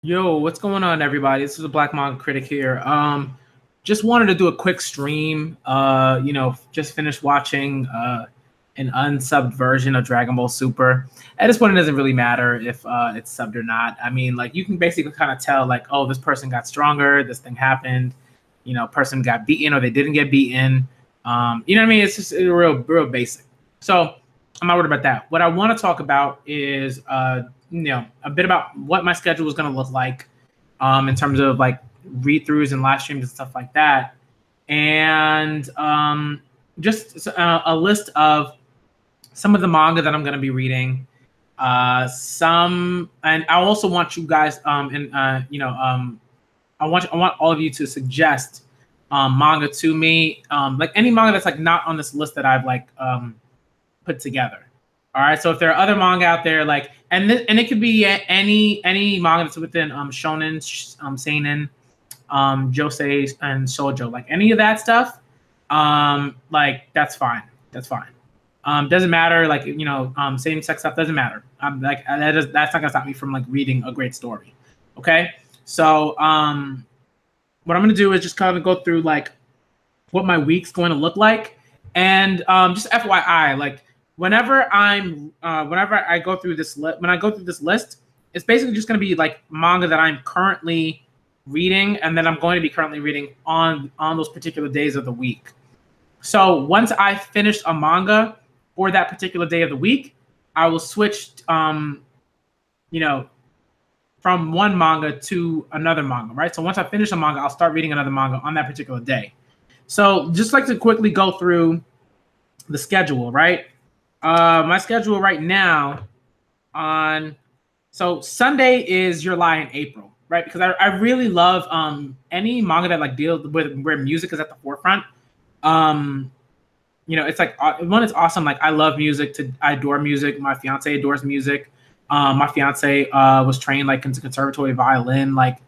Yo, what's going on, everybody? This is the Black Manga Critic here. Just wanted to do a quick stream. Just finished watching an unsubbed version of Dragon Ball Super. At this point, it doesn't really matter if it's subbed or not. I mean, like you can basically kind of tell, like, oh, this person got stronger, this thing happened. Person got beaten or they didn't get beaten. You know what I mean? It's just real basic. So I'm not worried about that. What I want to talk about is a bit about what my schedule was going to look like in terms of like read-throughs and live streams and stuff like that, and just a list of some of the manga that I'm going to be reading. And I also want you guys I want all of you to suggest manga to me, like any manga that's like not on this list that I've like put together. All right, so if there are other manga out there, like, and it could be any manga that's within shonen, seinen, josei, and shoujo, like any of that stuff, like that's fine. That's fine. Doesn't matter, like same sex stuff doesn't matter. That's not gonna stop me from like reading a great story. Okay, so what I'm gonna do is just kind of go through like what my week's going to look like, and just FYI, like whenever I go through this list, it's basically just going to be like manga that I'm currently reading and that I'm going to be currently reading on those particular days of the week. So once I finish a manga for that particular day of the week, I will switch from one manga to another manga, right? So once I finish a manga, I'll start reading another manga on that particular day. So just like to quickly go through the schedule, right? My schedule right now so Sunday is Your Lie in April, right? Because I really love any manga that like deals with where music is at the forefront. It's like one, it's awesome. Like I love music. I adore music. My fiance adores music. My fiance was trained like into conservatory violin. Like,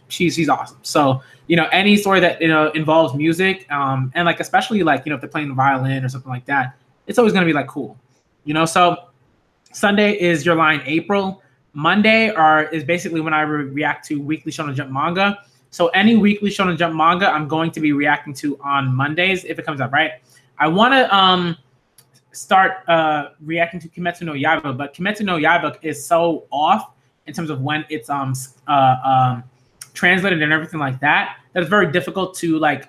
she's awesome. So any story that involves music, and like especially like if they're playing the violin or something like that, it's always going to be like cool, so Sunday is Your Lie in April. Monday is basically when I react to weekly Shonen Jump manga. So any weekly Shonen Jump manga I'm going to be reacting to on Mondays if it comes out, right? I want to start reacting to Kimetsu no Yaiba, but Kimetsu no Yaiba is so off in terms of when it's translated and everything like that it's very difficult to like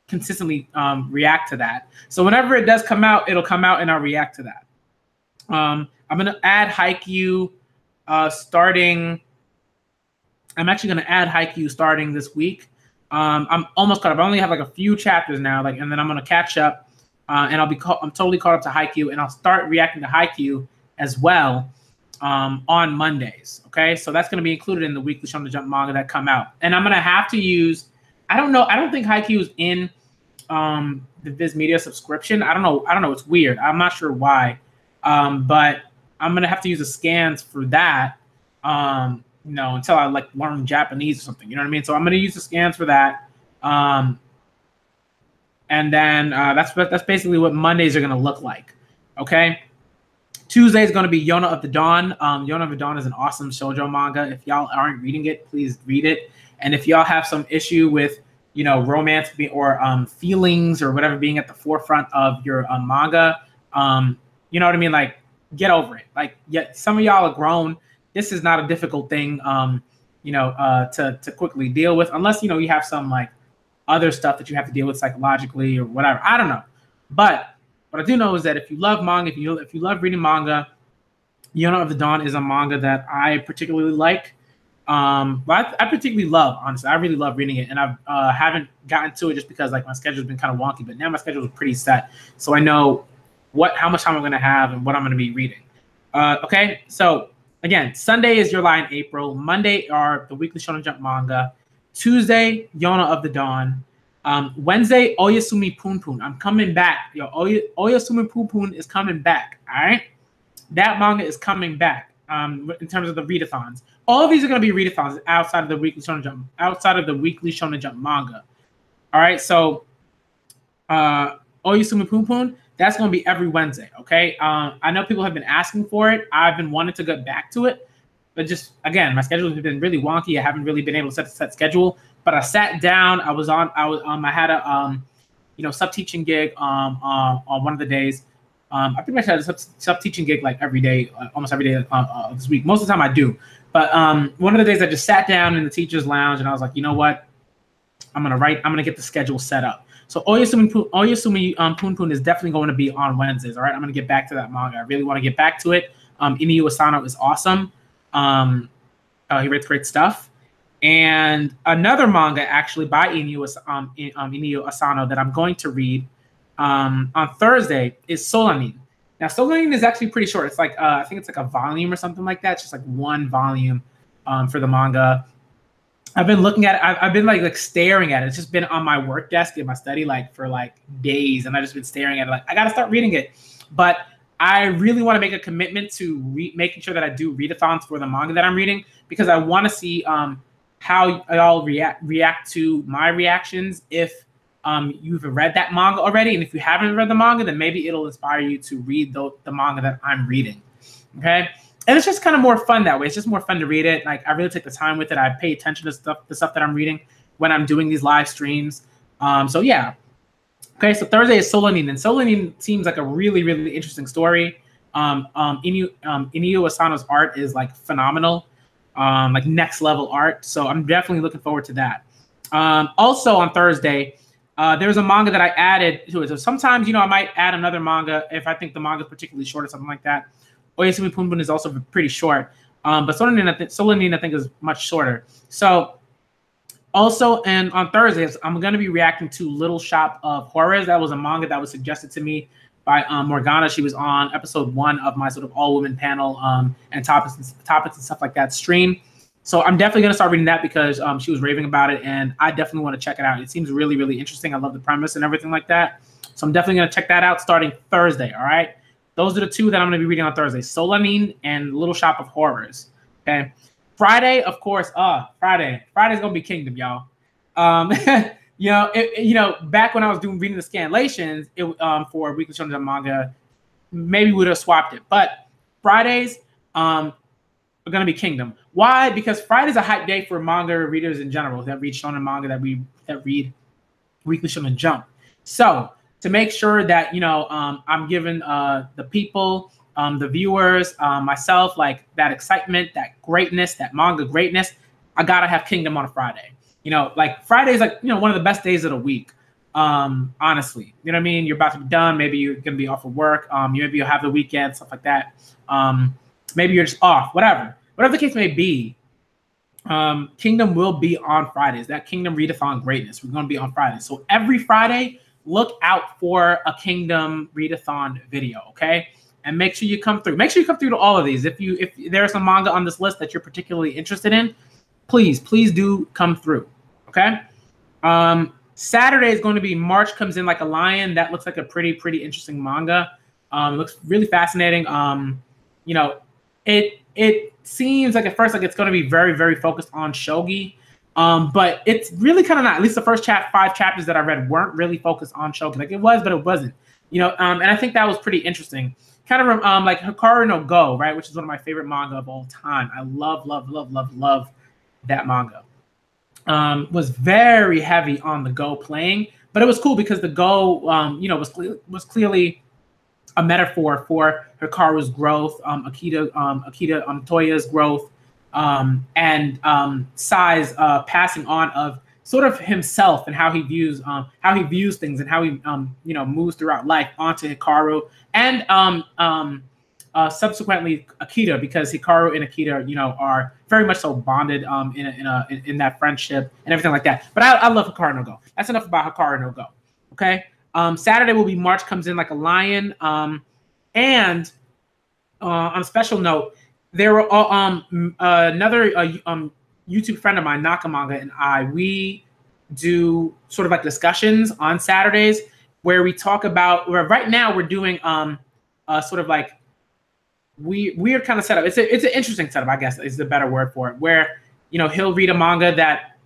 consistently react to that. So whenever it does come out, it'll come out and I'll react to that. I'm gonna add Haikyuu starting. I'm actually gonna add Haikyuu starting this week. I'm almost caught up. I only have like a few chapters now, like, and then I'm gonna catch up, and I'm totally caught up to Haikyuu, and I'll start reacting to Haikyuu as well on Mondays. Okay, so that's gonna be included in the weekly Shonen Jump manga that come out, and I'm gonna have to use. I don't know. I don't think Haikyuu is in the Viz Media subscription. I don't know. It's weird. I'm not sure why. But I'm gonna have to use the scans for that. Until I like learn Japanese or something. You know what I mean? So I'm gonna use the scans for that. And then that's basically what Mondays are gonna look like. Okay. Tuesday is going to be Yona of the Dawn. Yona of the Dawn is an awesome shoujo manga. If y'all aren't reading it, please read it. And if y'all have some issue with, romance or feelings or whatever being at the forefront of your manga, you know what I mean? Like, get over it. Like, yeah, some of y'all are grown. This is not a difficult thing, to quickly deal with, unless you have some like other stuff that you have to deal with psychologically or whatever. I don't know, but what I do know is that if you love manga, if you love reading manga, Yona of the Dawn is a manga that I particularly like. But I particularly love, honestly. I really love reading it, and I haven't gotten to it just because like my schedule's been kind of wonky. But now my schedule is pretty set, so I know how much time I'm going to have and what I'm going to be reading. Okay, so again, Sunday is Your Lie in April. Monday are the weekly Shonen Jump manga. Tuesday, Yona of the Dawn. Wednesday, Oyasumi Poon Poon. I'm coming back. Oyasumi Poon Poon is coming back. All right, that manga is coming back. In terms of the readathons, all of these are going to be readathons outside of the weekly Shonen Jump manga. All right, so Oyasumi Poon Poon, that's going to be every Wednesday. Okay, I know people have been asking for it. I've been wanting to get back to it. but just again, my schedule has been really wonky. I haven't really been able to set schedule. But I sat down. I had a sub teaching gig on one of the days. I pretty much had a sub teaching gig like every day, almost every day of this week. Most of the time I do. But one of the days I just sat down in the teacher's lounge and I was like, you know what? I'm gonna get the schedule set up. So Oyasumi Poon Poon is definitely going to be on Wednesdays. All right, I'm gonna get back to that manga. I really want to get back to it. Inio Asano is awesome. He writes great stuff. And another manga actually by Inio Asano that I'm going to read on Thursday is Solanin. Now Solanin is actually pretty short. It's like I think it's like a volume or something like that. It's just like one volume for the manga. I've been looking at it. I've been like staring at it. It's just been on my work desk in my study for days, and I've just been staring at it. Like I gotta start reading it, but I really want to make a commitment to making sure that I do readathons for the manga that I'm reading, because I want to see how y'all react to my reactions if you've read that manga already, and if you haven't read the manga, then maybe it'll inspire you to read the manga that I'm reading. Okay. And it's just kind of more fun that way. It's just more fun to read it. Like I really take the time with it. I pay attention to the stuff that I'm reading when I'm doing these live streams. So yeah. Okay, so Thursday is Solanin, and Solanin seems like a really, really interesting story. Inio Asano's art is like phenomenal, like next level art. So I'm definitely looking forward to that. Also on Thursday, there's a manga that I added to it. So sometimes, I might add another manga if I think the manga is particularly short or something like that. Oyasumi Poon Poon is also pretty short, but Solanin I think is much shorter. So also, and on Thursdays, I'm going to be reacting to Little Shop of Horrors. That was a manga that was suggested to me by Morgana. She was on episode 1 of my sort of all-women panel and topics and stuff like that stream. So I'm definitely going to start reading that because she was raving about it, and I definitely want to check it out. It seems really, really interesting. I love the premise and everything like that. So I'm definitely going to check that out starting Thursday, all right? Those are the two that I'm going to be reading on Thursday, Solanin and Little Shop of Horrors, okay? Friday, of course, Friday's going to be Kingdom, y'all. Back when I was reading the scanlations for Weekly Shonen Jump manga, maybe we would have swapped it. But Fridays are going to be Kingdom. Why? Because Friday's a hype day for manga readers in general that read shonen manga, that read Weekly Shonen Jump. So to make sure that I'm giving the people, the viewers, myself, like that excitement, that greatness, that manga greatness, I gotta have Kingdom on a Friday. Like Friday is like one of the best days of the week. Honestly, you know what I mean? You're about to be done. Maybe you're gonna be off of work. Maybe you'll have the weekend, stuff like that. Maybe you're just off. Whatever the case may be. Kingdom will be on Fridays. That Kingdom readathon greatness. We're gonna be on Fridays. So every Friday, look out for a Kingdom readathon video, okay? And make sure you come through. Make sure you come through to all of these. If there's some manga on this list that you're particularly interested in, please do come through, okay? Saturday is going to be March Comes In Like a Lion. That looks like a pretty interesting manga. It looks really fascinating. It seems like at first like it's going to be very focused on shogi. But it's really kind of not. At least the first 5 chapters that I read weren't really focused on shogi. Like it was, but it wasn't. And I think that was pretty interesting. Kind of like Hikaru no Go, right? Which is one of my favorite manga of all time. I love that manga. Was very heavy on the Go playing, but it was cool because the Go, was clearly a metaphor for Hikaru's growth, Akita Toya's growth, and Sai's passing on of sort of himself and how he views things and how he moves throughout life onto Hikaru and subsequently Akita, because Hikaru and Akita are very much so bonded in that friendship and everything like that. But I love Hikaru no Go. That's enough about Hikaru no Go. Okay. Saturday will be March Comes In Like a Lion. And on a special note, there were another YouTube friend of mine, Nakamanga, and we do sort of like discussions on Saturdays where we talk about. Right now, we're doing sort of like weird kind of setup. It's an interesting setup, I guess, is the better word for it. Where he'll read a manga that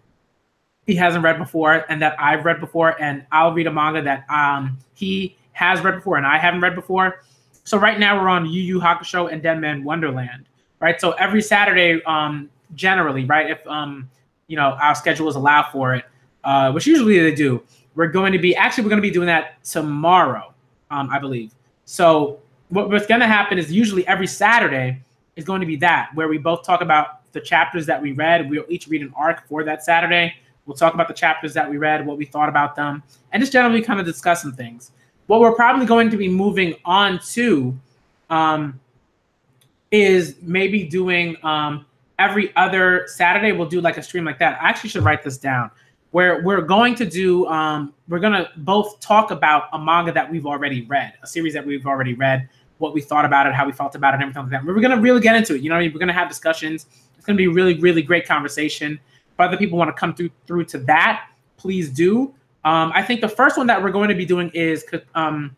he hasn't read before and that I've read before, and I'll read a manga that he has read before and I haven't read before. So right now we're on Yu Yu Hakusho and Dead Man Wonderland. right? So every Saturday, generally, right, if our schedules allow for it, which usually they do, we're going to be doing that tomorrow, I believe. So what's going to happen is usually every Saturday is going to be that, where we both talk about the chapters that we read. We'll each read an arc for that Saturday. We'll talk about the chapters that we read, what we thought about them, and just generally kind of discuss some things. What we're probably going to be moving on to is maybe doing every other Saturday. We'll do like a stream like that. I actually should write this down, where we're going to do, we're going to both talk about a manga that we've already read, a series that we've already read, what we thought about it, how we felt about it, and everything like that. We're going to really get into it. We're going to have discussions. It's going to be a really, really great conversation. If other people want to come through to that, please do. I think the first one that we're going to be doing is Katekyo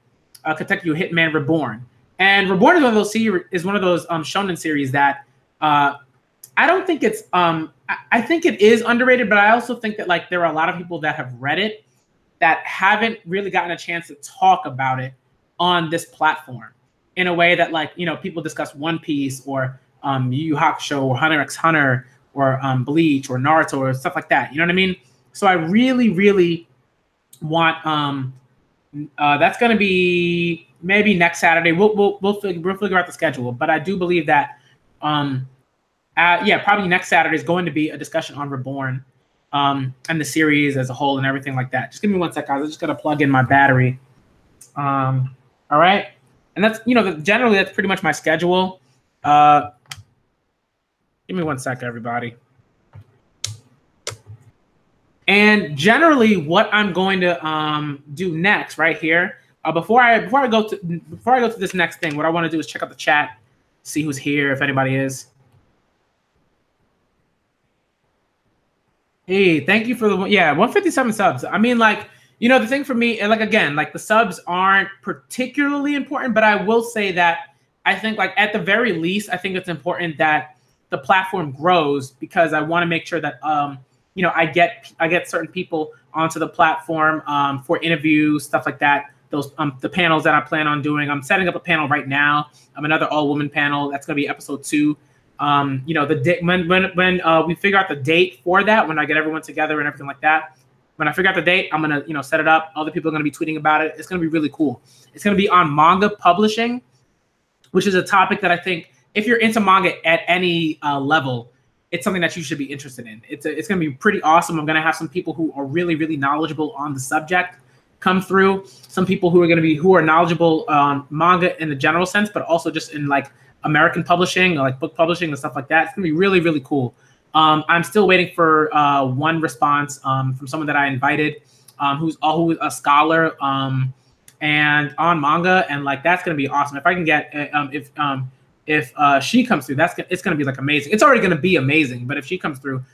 Hitman Reborn. And Reborn is one of those shonen series that I don't think it's I think it is underrated, but I also think that like there are a lot of people that have read it that haven't really gotten a chance to talk about it on this platform in a way that like people discuss One Piece or Yu Yu Hakusho or Hunter x Hunter or Bleach or Naruto or stuff like that. You know what I mean? So I really, really want that's going to be maybe next Saturday. We'll figure out the schedule, but I do believe that probably next Saturday is going to be a discussion on Reborn and the series as a whole and everything like that. Just give me 1 sec, guys. I just got to plug in my battery. All right, and that's generally that's pretty much my schedule. Give me 1 sec, everybody. And generally, what I'm going to do next, right here, before I go to this next thing, what I want to do is check out the chat, see who's here, if anybody is. Hey, thank you for the 157 subs. I mean, like, the thing for me, like, again, like the subs aren't particularly important, but I will say that I think, like, at the very least, I think it's important that the platform grows, because I want to make sure that I get certain people onto the platform for interviews, stuff like that. Those the panels that I plan on doing. I'm setting up a panel right now. Another all-woman panel. That's going to be episode 2. The day when we figure out the date for that, when I get everyone together and everything like that. When I figure out the date, I'm gonna set it up. Other people are gonna be tweeting about it. It's gonna be really cool. It's gonna be on manga publishing, which is a topic that I think if you're into manga at any level, it's something that you should be interested in. It's going to be pretty awesome. I'm going to have some people who are really, really knowledgeable on the subject come through. Some people who are knowledgeable on manga in the general sense, but also just in like American publishing or like book publishing and stuff like that. It's going to be really, really cool. I'm still waiting for one response from someone that I invited, who's a scholar and on manga, and like that's going to be awesome. If I can get if she comes through, it's going to be like amazing. It's already going to be amazing, but if she comes through,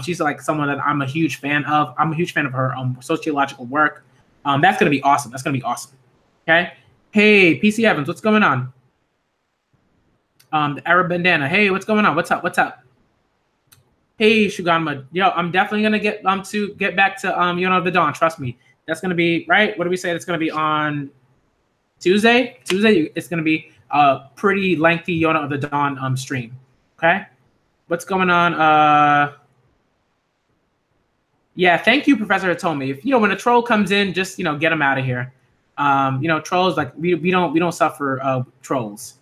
she's like someone that I'm a huge fan of. I'm a huge fan of her sociological work. That's going to be awesome. That's going to be awesome. Okay. Hey, PC Evans, what's going on? The Arab bandana. Hey, what's going on? What's up? What's up? Hey, Shuganma. Yo, I'm definitely going to get back to Yona of the Dawn. Trust me. That's going to be right. What do we say? It's going to be on Tuesday. It's going to be a pretty lengthy Yona of the Dawn stream. Okay, what's going on? Yeah, thank you, Professor Hitomi. If when a troll comes in, just get him out of here. Trolls, like we don't suffer trolls.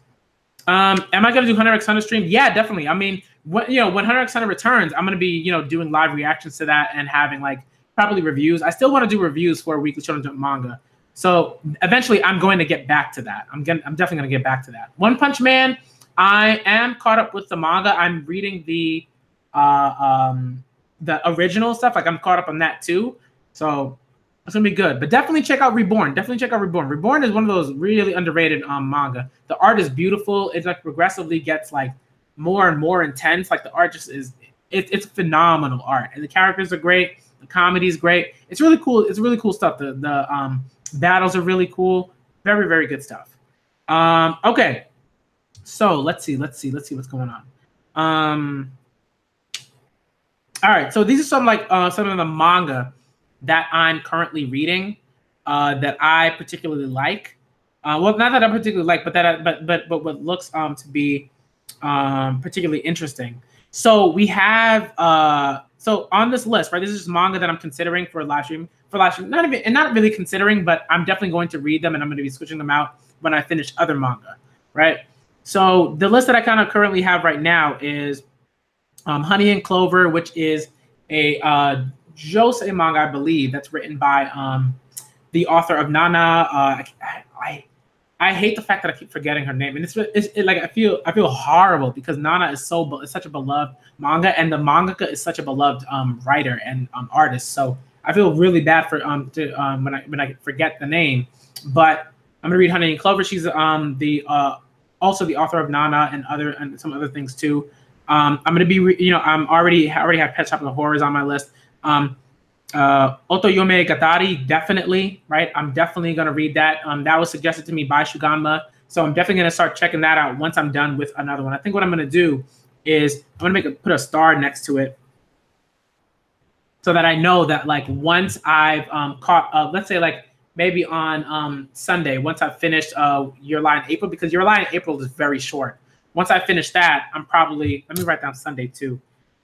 Am I gonna do Hunter x Hunter stream? Yeah, definitely. I mean, when Hunter x Hunter returns, I'm gonna be doing live reactions to that and having like probably reviews. I still want to do reviews for Weekly Shonen Jump manga. So eventually, I'm going to get back to that. I'm definitely going to get back to that. One Punch Man, I am caught up with the manga. I'm reading the original stuff. Like I'm caught up on that too. So it's gonna be good. But definitely check out Reborn. Reborn is one of those really underrated manga. The art is beautiful. It like progressively gets like more and more intense. Like the art just is. It's phenomenal art, and the characters are great. The comedy is great. It's really cool. It's really cool stuff. The battles are really cool. Very, very good stuff. Okay. So let's see what's going on. All right. So these are some of the manga that I'm currently reading that I particularly like. Well, not that I particularly like, but what looks to be particularly interesting. So we have so on this list, right? This is just manga that I'm considering for live stream. Not even, and not really considering, but I'm definitely going to read them, and I'm going to be switching them out when I finish other manga, right? So the list that I kind of currently have right now is Honey and Clover, which is a josei manga, I believe, that's written by the author of Nana. I hate the fact that I keep forgetting her name, and it's like I feel horrible because Nana is such a beloved manga, and the mangaka is such a beloved writer and artist. So I feel really bad for when I forget the name. But I'm gonna read Honey and Clover. She's also the author of Nana and some other things too. I'm gonna be I already have Pet Shop of the Horrors on my list. Otoyome Gatari, definitely, right? I'm definitely going to read that. That was suggested to me by Shuganma. So I'm definitely going to start checking that out once I'm done with another one. I think what I'm going to do is I'm going to put a star next to it so that I know that like once I've caught, let's say like maybe on Sunday, once I've finished Your Lie in April, because Your Lie in April is very short. Once I finish that, I'm probably, let me write down Sunday too.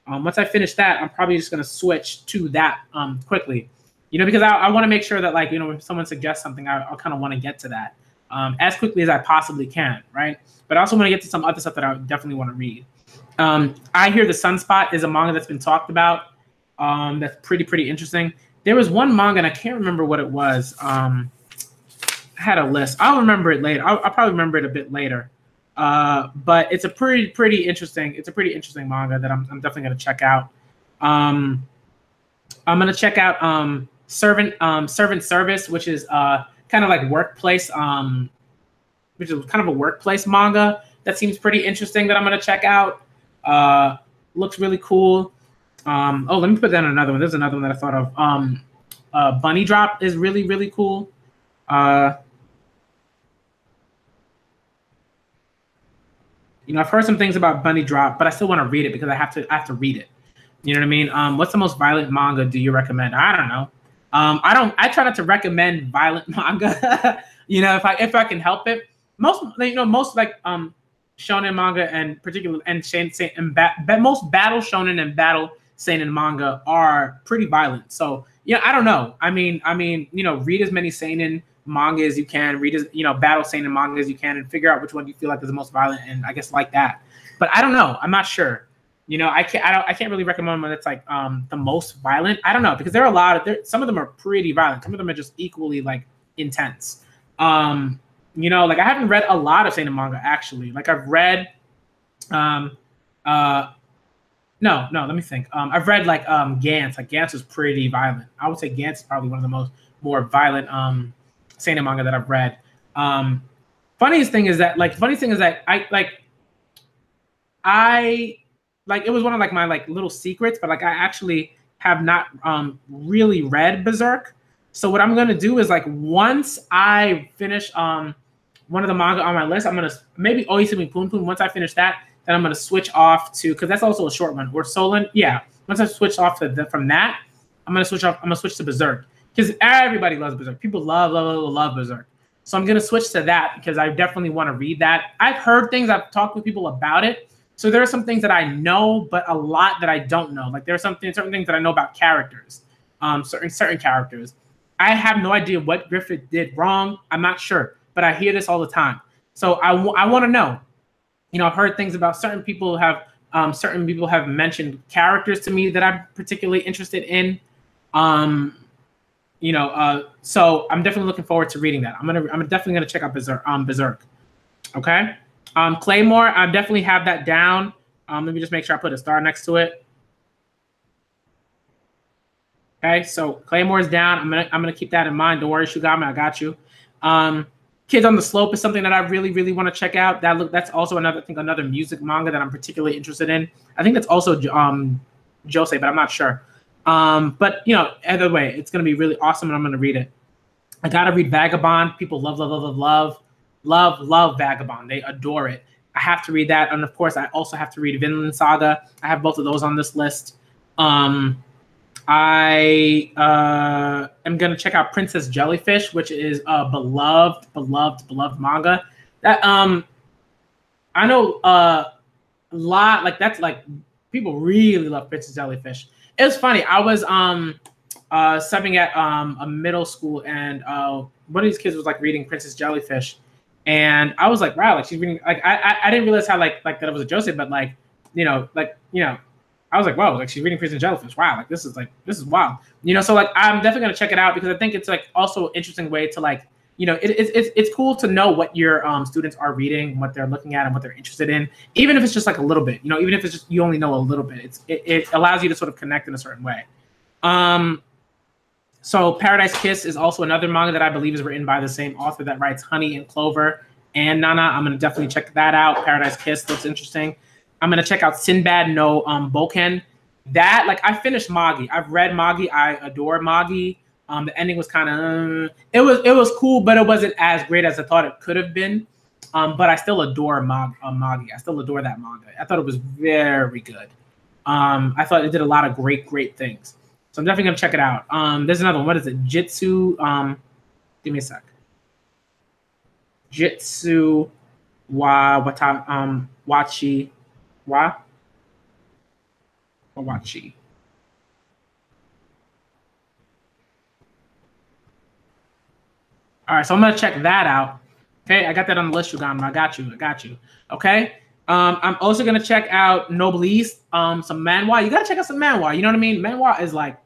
Once I finish that, I'm probably just going to switch to that quickly, because I want to make sure that like, when someone suggests something, I'll kind of want to get to that as quickly as I possibly can, right? But I also want to get to some other stuff that I definitely want to read. I Hear the Sunspot is a manga that's been talked about. That's pretty interesting. There was one manga, and I can't remember what it was. I had a list. I'll remember it later. I'll probably remember it a bit later. But it's a pretty interesting. It's a pretty interesting manga that I'm definitely gonna check out. I'm gonna check out Servant Service, which is kind of like workplace, which is kind of a workplace manga that seems pretty interesting that I'm gonna check out. Looks really cool. Oh, let me put down another one. There's another one that I thought of. Bunny Drop is really cool. I've heard some things about Bunny Drop, but I still want to read it because I have to read it. You know what I mean? What's the most violent manga do you recommend? I don't know. I try not to recommend violent manga. If I can help it. Most like shonen manga and particularly most battle shonen and battle seinen manga are pretty violent. So I don't know. I mean, read as many seinen manga as you can, read as battle seinen manga as you can, and figure out which one you feel like is the most violent, and I guess like that. But I don't know. I'm not sure. I can't really recommend one that's like the most violent. I don't know, because there are a lot of some of them are pretty violent. Some of them are just equally like intense. Like I haven't read a lot of seinen manga actually. Like I've read no, let me think. I've read like Gantz. Like Gantz is pretty violent. I would say Gantz is probably one of the more violent seinen manga that I've read. Funniest thing is that I it was one of like my like little secrets, but like I actually have not really read Berserk. So what I'm gonna do is like once I finish one of the manga on my list, I'm gonna maybe Oisumi Pun Pun. Once I finish that, then I'm gonna switch off to, because that's also a short one. Or Solon, yeah. Once I switch off from that, I'm gonna switch to Berserk, because everybody loves Berserk. People love Berserk. So I'm gonna switch to that because I definitely want to read that. I've heard things. I've talked with people about it. So there are some things that I know, but a lot that I don't know. Like there are certain things that I know about characters, certain characters. I have no idea what Griffith did wrong. I'm not sure, but I hear this all the time. So I want to know. I've heard things about certain people have mentioned characters to me that I'm particularly interested in. So I'm definitely looking forward to reading that. I'm definitely gonna check out Berserk. Okay. Claymore, I definitely have that down. Let me just make sure I put a star next to it. Okay, so Claymore's down. I'm gonna keep that in mind. Don't worry, Shugami, I got you. Kids on the Slope is something that I really want to check out. That's also another music manga that I'm particularly interested in. I think that's also josei, but I'm not sure. But either way, it's gonna be really awesome, and I'm gonna read it. I gotta read Vagabond. People love Vagabond. They adore it. I have to read that, and of course, I also have to read Vinland Saga. I have both of those on this list. I am gonna check out Princess Jellyfish, which is a beloved manga. That I know a lot, like that's like people really love Princess Jellyfish. It was funny. I was subbing at a middle school, and one of these kids was like reading Princess Jellyfish, and I was like, wow, like she's reading. Like I didn't realize how like that it was a Joseph, but like I was like, whoa, like she's reading Princess Jellyfish. Wow, like this is wild. So like I'm definitely gonna check it out because I think it's like also an interesting way to like it's cool to know what your students are reading, what they're looking at, and what they're interested in, even if it's just like a little bit. Even if it's just you only know a little bit, it allows you to sort of connect in a certain way. So Paradise Kiss is also another manga that I believe is written by the same author that writes Honey and Clover and Nana. I'm gonna definitely check that out. Paradise Kiss looks interesting. I'm gonna check out Sinbad no Boken. That like I finished Magi. I've read Magi. I adore Magi. The ending was kind of it was cool, but it wasn't as great as I thought it could have been. But I still adore Magi. I still adore that manga. I thought it was very good. I thought it did a lot of great things. So I'm definitely gonna check it out. There's another one. What is it? Jitsu. Give me a sec. Jitsu Wachi Wachi. All right, so I'm gonna check that out. Okay, I got that on the list, Uganda. I got you. Okay. I'm also gonna check out Noblesse, some manhwa. You gotta check out some manhwa. You know what I mean? Manhwa is like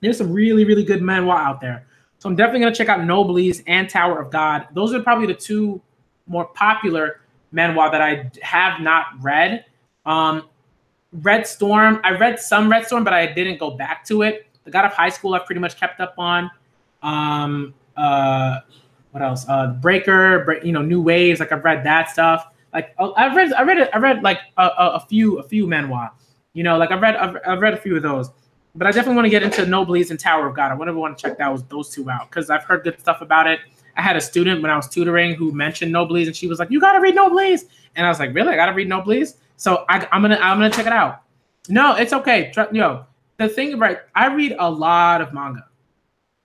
there's some really good manhwa out there. So I'm definitely gonna check out Noblesse and Tower of God. Those are probably the two more popular manhwa that I have not read. Red Storm, I read some Red Storm, but I didn't go back to it. The God of High School I've pretty much kept up on. What else? Breaker, New Waves. Like I've read that stuff. Like I read like a few manhwa. Like I've read a few of those. But I definitely want to get into Noblesse and Tower of God. I want to check those two out because I've heard good stuff about it. I had a student when I was tutoring who mentioned Noblesse, and she was like, "You gotta read Noblesse," and I was like, "Really? I gotta read Noblesse?" So I'm gonna check it out. No, it's okay. The thing about I read a lot of manga.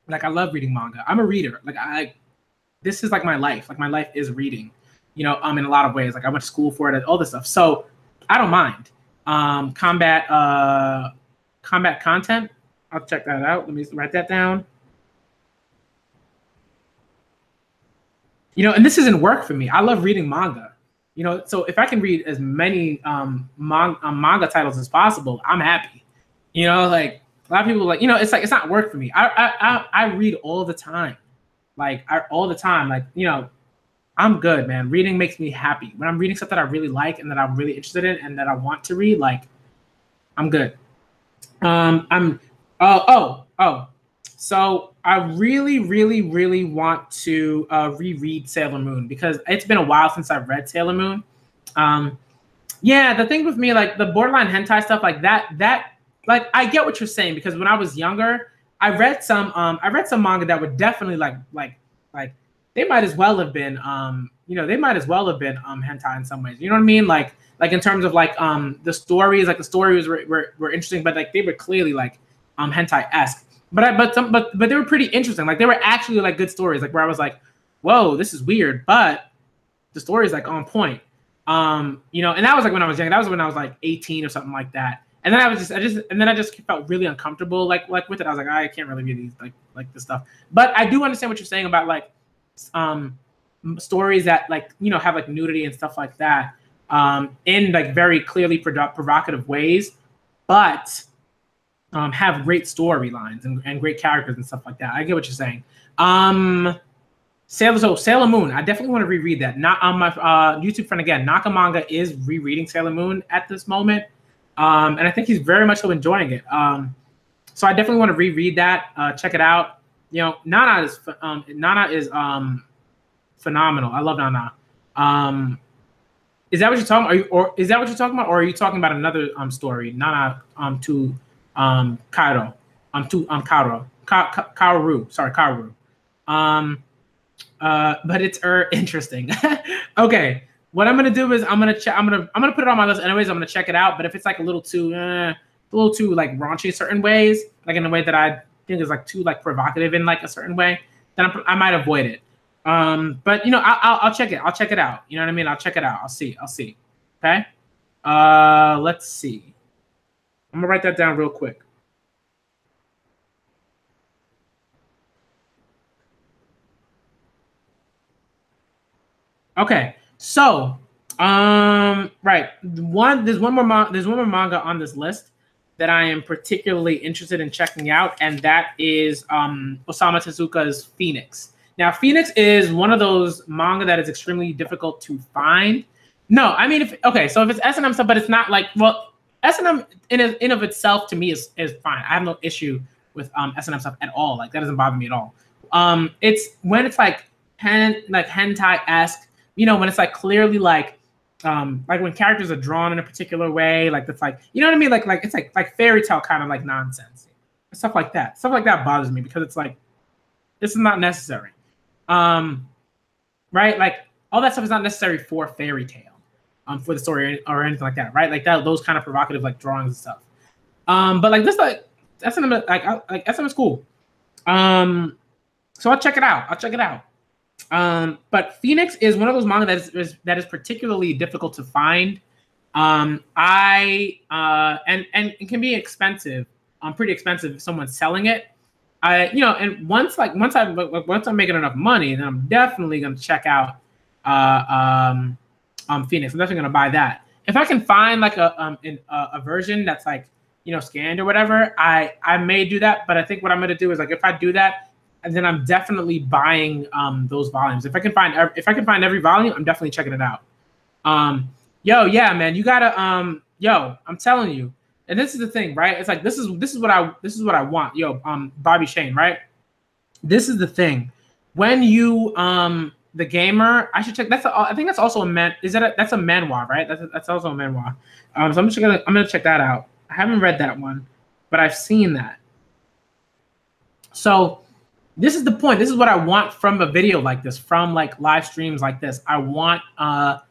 Like I love reading manga. I'm a reader. Like this is like my life. Like my life is reading. In a lot of ways. Like I went to school for it and all this stuff. So I don't mind. Combat content. I'll check that out. Let me write that down. And this isn't work for me. I love reading manga. So if I can read as many manga titles as possible, I'm happy. Like a lot of people it's like it's not work for me. I read all the time. All the time. I'm good, man. Reading makes me happy. When I'm reading stuff that I really like and that I'm really interested in and that I want to read, I'm good. So I really want to reread Sailor Moon because it's been a while since I've read Sailor Moon. Yeah, the thing with me, like the borderline hentai stuff, like that, like I get what you're saying because when I was younger, I read some manga that would definitely like they might as well have been hentai in some ways. You know what I mean? Like in terms of the stories, the stories were interesting, but like they were clearly like hentai-esque. But they were pretty interesting. Like they were actually like good stories, like where I was like, whoa, this is weird, but the story is like on point. And that was like when I was young. That was when I was like 18 or something like that. And then I just felt really uncomfortable like with it. I was like, I can't really read these like this stuff. But I do understand what you're saying about like stories that have like nudity and stuff like that in like very clearly provocative ways, but have great storylines and great characters and stuff like that. I get what you're saying. Sailor Moon. I definitely want to reread that. Not on my YouTube friend again. Nakamanga is rereading Sailor Moon at this moment, and I think he's very much so enjoying it. So I definitely want to reread that. Check it out. Nana is phenomenal. I love Nana. Is that what you're talking? Is that what you're talking about, or are you talking about another story? Nana to Kaoru. Sorry, Kaoru. But it's interesting. Okay, what I'm gonna do is I'm gonna put it on my list anyways. I'm gonna check it out. But if it's like a little too like raunchy in certain ways, like in a way that I think is like too like provocative in like a certain way, then I might avoid it. But I'll check it. I'll check it out. You know what I mean? I'll check it out. I'll see. Okay. Let's see. I'm gonna write that down real quick. Okay, so right, there's one more manga on this list that I am particularly interested in checking out, and that is Osamu Tezuka's Phoenix. Now, Phoenix is one of those manga that is extremely difficult to find. No, I mean, so if it's S&M stuff, but it's not like, well, S&M in of itself to me is fine. I have no issue with S&M stuff at all. Like that doesn't bother me at all. It's when it's like hentai-esque, you know, when it's like clearly like when characters are drawn in a particular way, like that's like, you know what I mean, like it's like fairy tale kind of like nonsense, stuff like that. Stuff like that bothers me because it's like this is not necessary, right? Like all that stuff is not necessary for fairy tale, for the story or anything like that, right? Like that, those kind of provocative like drawings and stuff. But like this, like SM, like SM is cool. So I'll check it out. But Phoenix is one of those manga that is particularly difficult to find. And it can be expensive. Pretty expensive if someone's selling it. And once I'm making enough money, then I'm definitely gonna check out Phoenix. I'm definitely gonna buy that. If I can find like a version that's like, you know, scanned or whatever, I may do that. But I think what I'm gonna do is like if I do that, and then I'm definitely buying those volumes. If I can find every volume, I'm definitely checking it out. Yeah, man, you gotta I'm telling you. And this is the thing, right? It's like this is what I want. Bobby Shane, right? This is the thing. When you the gamer, I should check. I think that's also a man. That's a manhwa, right? That's also a manhwa. So I'm gonna check that out. I haven't read that one, but I've seen that. So this is the point. This is what I want from a video like this, from like live streams like this. I want to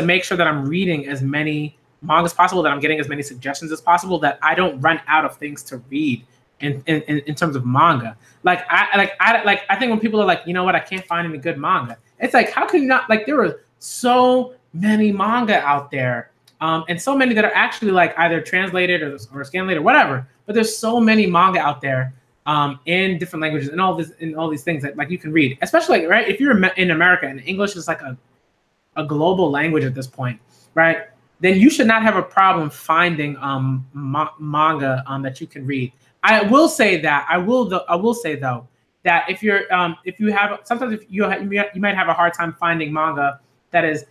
make sure that I'm reading as many manga as possible, that I'm getting as many suggestions as possible, that I don't run out of things to read in terms of manga. I think when people are like, you know what, I can't find any good manga. It's like, how can you not, like, there are so many manga out there, and so many that are actually like either translated or scanlated or whatever. But there's so many manga out there in different languages and all these things that like you can read, especially like, right, if you're in America and English is like a global language at this point, right? Then you should not have a problem finding manga that you can read. I will say though that if you might have a hard time finding manga that is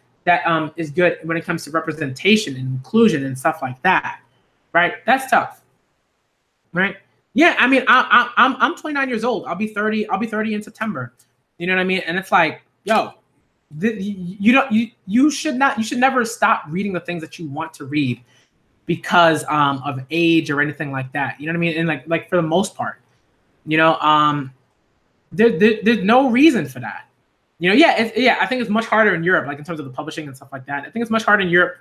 good when it comes to representation and inclusion and stuff like that, right? That's tough, right? Yeah, I mean, I'm 29 years old. I'll be 30 in September. You know what I mean? And it's like, you should never stop reading the things that you want to read because of age or anything like that. You know what I mean? And like for the most part, there's no reason for that. I think it's much harder in Europe, like in terms of the publishing and stuff like that. I think it's much harder in Europe,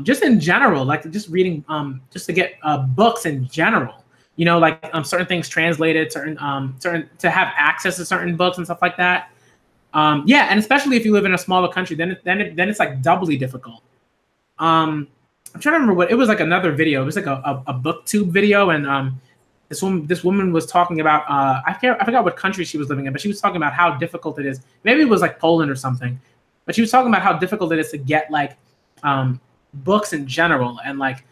just in general, like just reading, just to get books in general. Certain things translated, certain to have access to certain books and stuff like that. And especially if you live in a smaller country, then it's like doubly difficult. I'm trying to remember what it was, like another video. It was like a booktube video, and this woman was talking about I forgot what country she was living in, but she was talking about how difficult it is. Maybe it was like Poland or something, but she was talking about how difficult it is to get like books in general, and like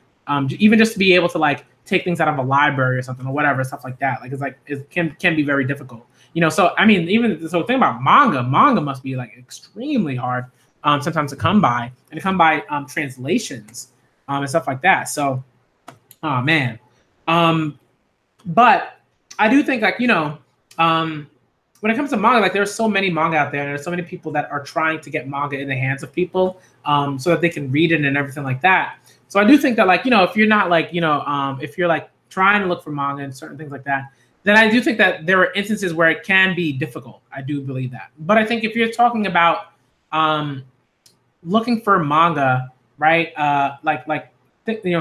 even just to be able to like take things out of a library or something or whatever, stuff like that. Like it can be very difficult. So I mean, think about manga. Manga must be like extremely hard sometimes to come by, and to come by translations and stuff like that. So, oh man. But I do think like, when it comes to manga, like there's so many manga out there, and there's so many people that are trying to get manga in the hands of people so that they can read it and everything like that. So I do think that like, if you're not like, if you're like trying to look for manga and certain things like that, then I do think that there are instances where it can be difficult. I do believe that. But I think if you're talking about looking for manga, right?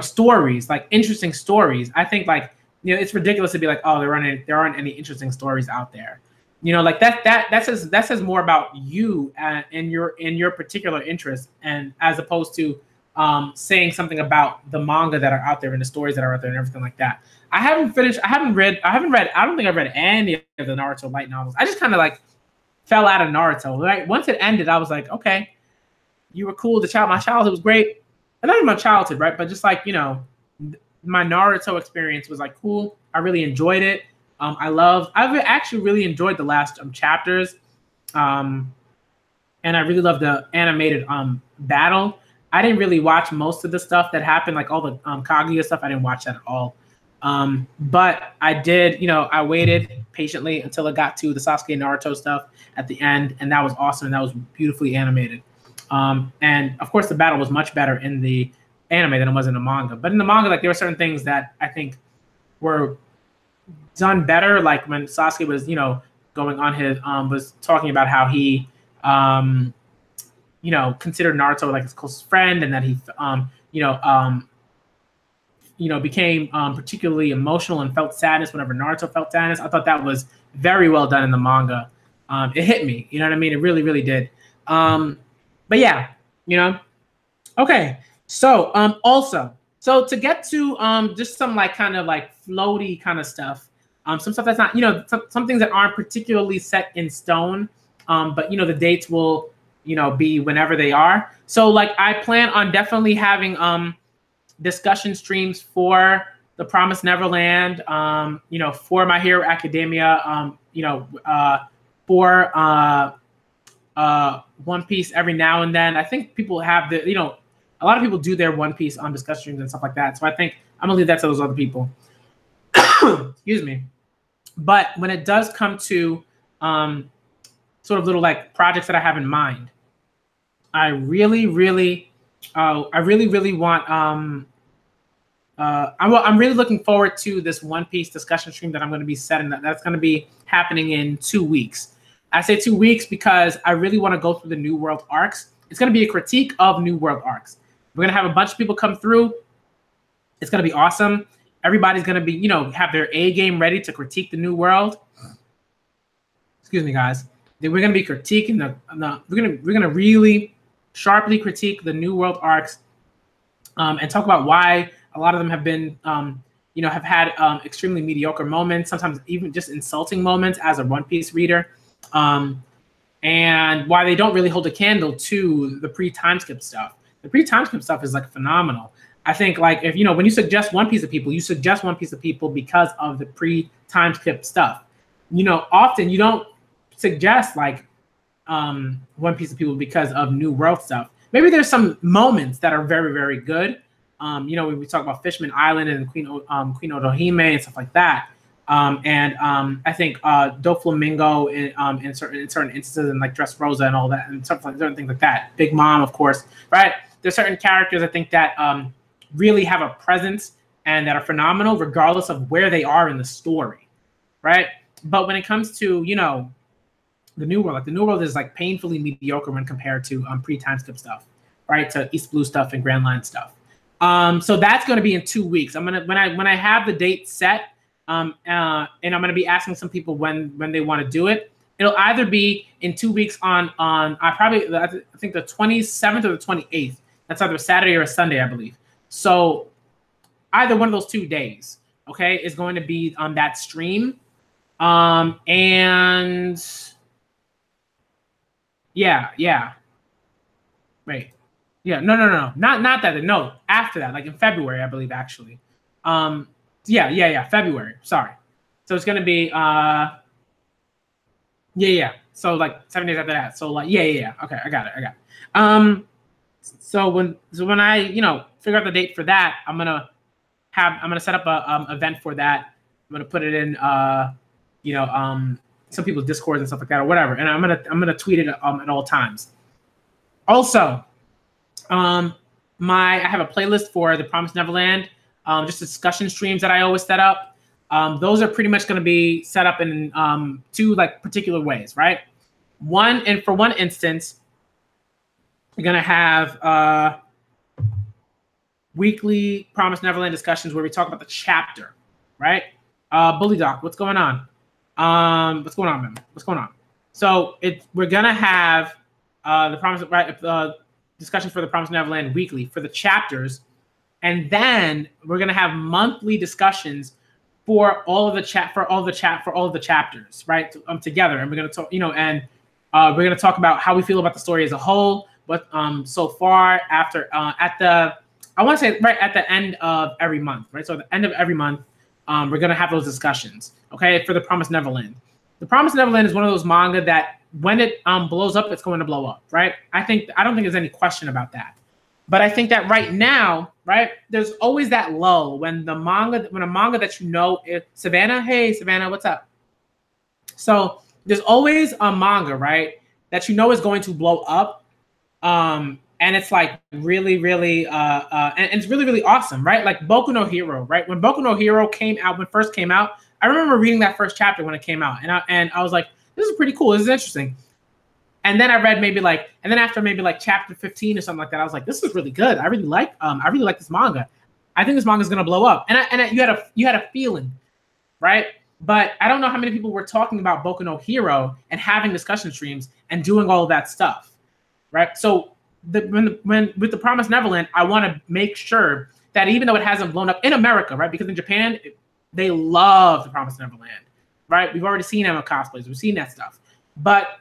Stories, like interesting stories. I think like, it's ridiculous to be like, oh, there aren't any interesting stories out there. Like that says more about you and your particular interest, and as opposed to saying something about the manga that are out there and the stories that are out there and everything like that. I haven't read, I don't think I've read any of the Naruto light novels. I just kind of like fell out of Naruto, right? Once it ended, I was like, okay, you were cool. My childhood was great. And not even my childhood, right? But just like, you know, my Naruto experience was like cool. I really enjoyed it. I've actually really enjoyed the last chapters. And I really loved the animated battle. I didn't really watch most of the stuff that happened, like all the Kaguya stuff. I didn't watch that at all. But I did, you know, I waited patiently until it got to the Sasuke and Naruto stuff at the end, and that was awesome, and that was beautifully animated. And of course, the battle was much better in the anime than it was in the manga. But in the manga, like there were certain things that I think were done better, like when Sasuke was, you know, going on his was talking about how he you know, considered Naruto like his closest friend, and that he became particularly emotional and felt sadness whenever Naruto felt sadness. I thought that was very well done in the manga. It hit me, you know what I mean? It really, really did. But yeah, you know. Okay, so so to get to just some like kind of like floaty kind of stuff, some stuff that's not, you know, some things that aren't particularly set in stone, but you know the dates will, you know, be whenever they are. So like I plan on definitely having discussion streams for The Promised Neverland, you know, for My Hero Academia, you know, for One Piece every now and then. I think people have the, you know, a lot of people do their One Piece on discussion streams and stuff like that. So I think I'm gonna leave that to those other people. Excuse me. But when it does come to sort of little like projects that I have in mind, I really, really want. I'm really looking forward to this One Piece discussion stream that I'm going to be setting. That's going to be happening in 2 weeks. I say 2 weeks because I really want to go through the New World arcs. It's going to be a critique of New World arcs. We're going to have a bunch of people come through. It's going to be awesome. Everybody's going to be, you know, have their A game ready to critique the New World. Excuse me, guys. Then we're going to be critiquing we're going to really sharply critique the New World arcs, and talk about why a lot of them have been, you know, have had extremely mediocre moments, sometimes even just insulting moments as a One Piece reader, and why they don't really hold a candle to the pre-time skip stuff. The pre-time skip stuff is like phenomenal. I think like if, you know, when you suggest One Piece to people, you suggest One Piece to people because of the pre-time skip stuff. You know, often you don't suggest like One Piece to people because of New World stuff. Maybe there's some moments that are very, very good. You know, when we talk about Fishman Island and Queen Otohime and stuff like that. I think Doflamingo in certain instances, and like Dressrosa and all that, and certain things like that. Big Mom, of course, right? There's certain characters I think that really have a presence and that are phenomenal, regardless of where they are in the story, right? But when it comes to, you know, the New World, like the New World is like painfully mediocre when compared to pre-time skip stuff, right? To East Blue stuff and Grand Line stuff. So that's going to be in 2 weeks. I'm gonna when I have the date set, and I'm gonna be asking some people when they want to do it. It'll either be in 2 weeks I think the 27th or the 28th. That's either a Saturday or a Sunday, I believe. So either one of those 2 days, okay, is going to be on that stream. And yeah. Wait. Yeah, no. Not that. No, after that, like in February, I believe, actually. Yeah, February. Sorry. So it's gonna be yeah. So like 7 days after that. So like yeah. Okay, I got it. So when I, you know, figure out the date for that, I'm gonna set up a event for that. I'm gonna put it in you know, some people's Discords and stuff like that or whatever, and I'm gonna tweet it at all times. Also, I have a playlist for The Promised Neverland, just discussion streams that I always set up. Those are pretty much going to be set up in 2 like particular ways, right? For one instance, we're going to have weekly Promised Neverland discussions where we talk about the chapter, right? Bully Doc, what's going on? What's going on, man? What's going on? So we're gonna have the Promised, right? discussions for the Promised Neverland weekly for the chapters, and then we're gonna have monthly discussions for all of the chapters, right? Together, and we're gonna talk, and we're gonna talk about how we feel about the story as a whole. But so far, after I want to say right at the end of every month, right? So at the end of every month, we're gonna have those discussions, okay? For the Promised Neverland. The Promised Neverland is one of those manga that when it blows up, it's going to blow up, right? I don't think there's any question about that. But I think that right now, right, there's always that lull when a manga that Savannah, hey Savannah, what's up? So there's always a manga, right, that is going to blow up, and it's like really, really, and it's really, really awesome, right? Like Boku no Hero, right? When Boku no Hero first came out, I remember reading that first chapter when it came out, and I was like, this is pretty cool. This is interesting. And then I read after maybe like chapter 15 or something like that, I was like, this is really good. I really like this manga. I think this manga is gonna blow up. And you had a feeling, right? But I don't know how many people were talking about Boku no Hero and having discussion streams and doing all of that stuff, right? So when with the Promised Neverland, I want to make sure that even though it hasn't blown up in America, right? Because in Japan, they love the Promised Neverland, right? We've already seen Emma cosplays. We've seen that stuff. But